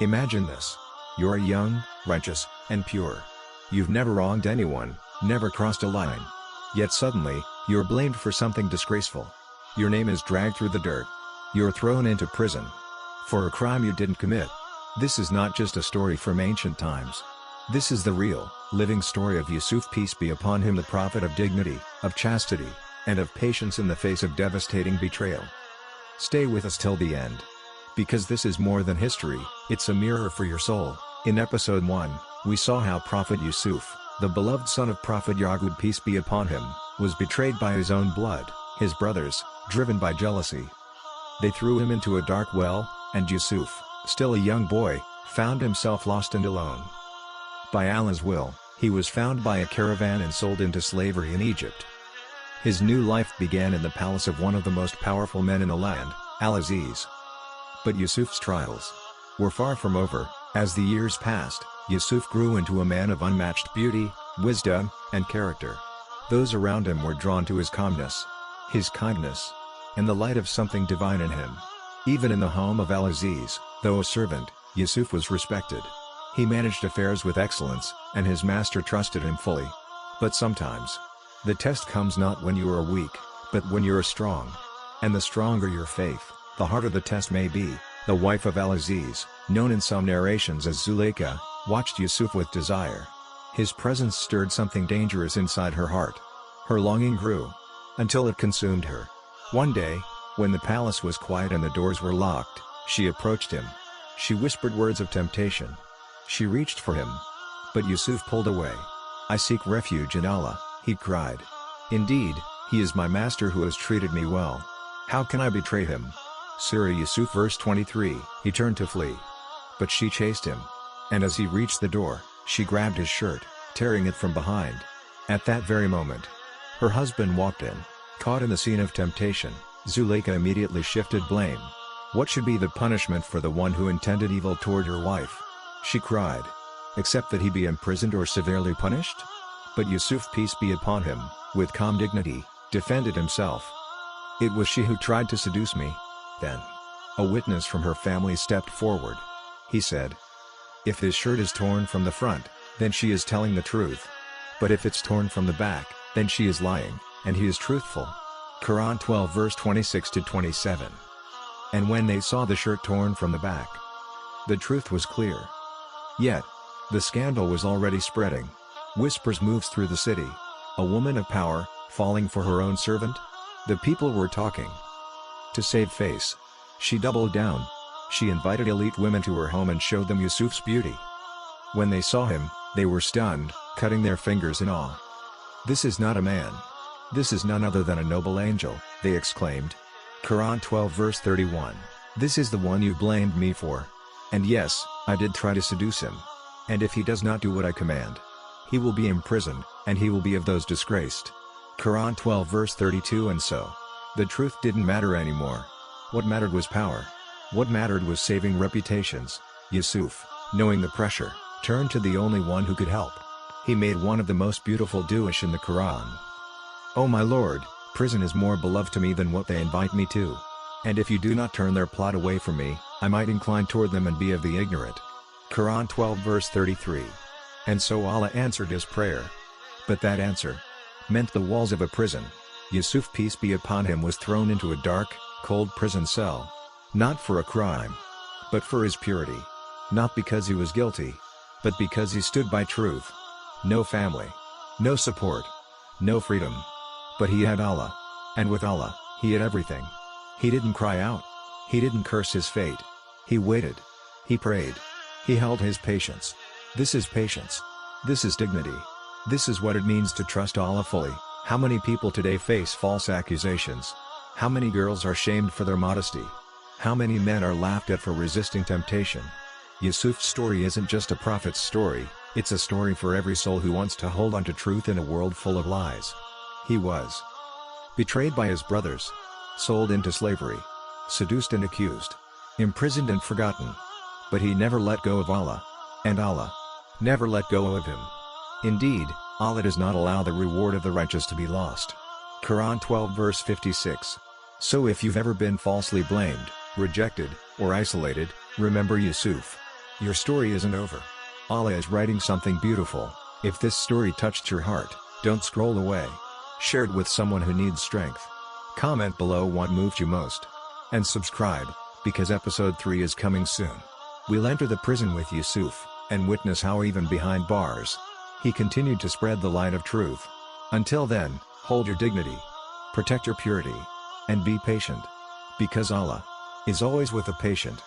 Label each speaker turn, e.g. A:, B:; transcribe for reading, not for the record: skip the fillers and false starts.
A: Imagine this. You're young, righteous, and pure. You've never wronged anyone, never crossed a line. Yet suddenly, you're blamed for something disgraceful. Your name is dragged through the dirt. You're thrown into prison. For a crime you didn't commit. This is not just a story from ancient times. This is the real, living story of Yusuf, peace be upon him, the prophet of dignity, of chastity, and of patience in the face of devastating betrayal. Stay with us till the end. Because this is more than history, it's a mirror for your soul. In episode 1, we saw how Prophet Yusuf, the beloved son of Prophet Yaqub, peace be upon him, was betrayed by his own blood, his brothers, driven by jealousy. They threw him into a dark well, and Yusuf, still a young boy, found himself lost and alone. By Allah's will, he was found by a caravan and sold into slavery in Egypt. His new life began in the palace of one of the most powerful men in the land, Al-Aziz. But Yusuf's trials were far from over. As the years passed, Yusuf grew into a man of unmatched beauty, wisdom, and character. Those around him were drawn to his calmness, his kindness, and the light of something divine in him. Even in the home of Al-Aziz, though a servant, Yusuf was respected. He managed affairs with excellence, and his master trusted him fully. But sometimes, the test comes not when you are weak, but when you are strong. And the stronger your faith, the harder the test may be. The wife of Al-Aziz, known in some narrations as Zulaykha, watched Yusuf with desire. His presence stirred something dangerous inside her heart. Her longing grew, until it consumed her. One day, when the palace was quiet and the doors were locked, she approached him. She whispered words of temptation. She reached for him. But Yusuf pulled away. "I seek refuge in Allah," he cried. "Indeed, he is my master who has treated me well. How can I betray him?" Surah Yusuf verse 23. He turned to flee. But she chased him. And as he reached the door, she grabbed his shirt, tearing it from behind. At that very moment, her husband walked in. Caught in the scene of temptation, Zulaykha immediately shifted blame. What should be the punishment for the one who intended evil toward her wife? She cried. Except that he be imprisoned or severely punished? But Yusuf, peace be upon him, with calm dignity, defended himself. "It was she who tried to seduce me." Then, a witness from her family stepped forward. He said, "If his shirt is torn from the front, then she is telling the truth. But if it's torn from the back, then she is lying, and he is truthful." Quran 12 verse 26-27. And when they saw the shirt torn from the back, the truth was clear. Yet, the scandal was already spreading. Whispers moved through the city. A woman of power, falling for her own servant? The people were talking. To save face, she doubled down. She invited elite women to her home and showed them Yusuf's beauty. When they saw him, they were stunned, cutting their fingers in awe. "This is not a man. This is none other than a noble angel," they exclaimed. Quran 12 verse 31. "This is the one you blamed me for. And yes, I did try to seduce him. And if he does not do what I command, he will be imprisoned, and he will be of those disgraced." Quran 12 verse 32. And so, the truth didn't matter anymore. What mattered was power. What mattered was saving reputations. Yusuf, knowing the pressure, turned to the only one who could help. He made one of the most beautiful du'as in the Quran. "O my Lord, prison is more beloved to me than what they invite me to. And if you do not turn their plot away from me, I might incline toward them and be of the ignorant." Quran 12 verse 33. And so Allah answered his prayer. But that answer meant the walls of a prison. Yusuf, peace be upon him, was thrown into a dark, cold prison cell. Not for a crime, but for his purity. Not because he was guilty, but because he stood by truth. No family, no support, no freedom. But he had Allah. And with Allah, he had everything. He didn't cry out. He didn't curse his fate. He waited. He prayed. He held his patience. This is patience. This is dignity. This is what it means to trust Allah fully. How many people today face false accusations? How many girls are shamed for their modesty? How many men are laughed at for resisting temptation? Yusuf's story isn't just a prophet's story, it's a story for every soul who wants to hold on to truth in a world full of lies. He was betrayed by his brothers, sold into slavery, seduced and accused, imprisoned and forgotten. But he never let go of Allah. And Allah never let go of him. Indeed, Allah does not allow the reward of the righteous to be lost. Quran 12 verse 56. So if you've ever been falsely blamed, rejected, or isolated, remember Yusuf. Your story isn't over. Allah is writing something beautiful. If this story touched your heart, don't scroll away. Share it with someone who needs strength. Comment below what moved you most. And subscribe, because episode 3 is coming soon. We'll enter the prison with Yusuf, and witness how even behind bars, he continued to spread the light of truth. Until then, hold your dignity, protect your purity, and be patient. Because Allah is always with the patient.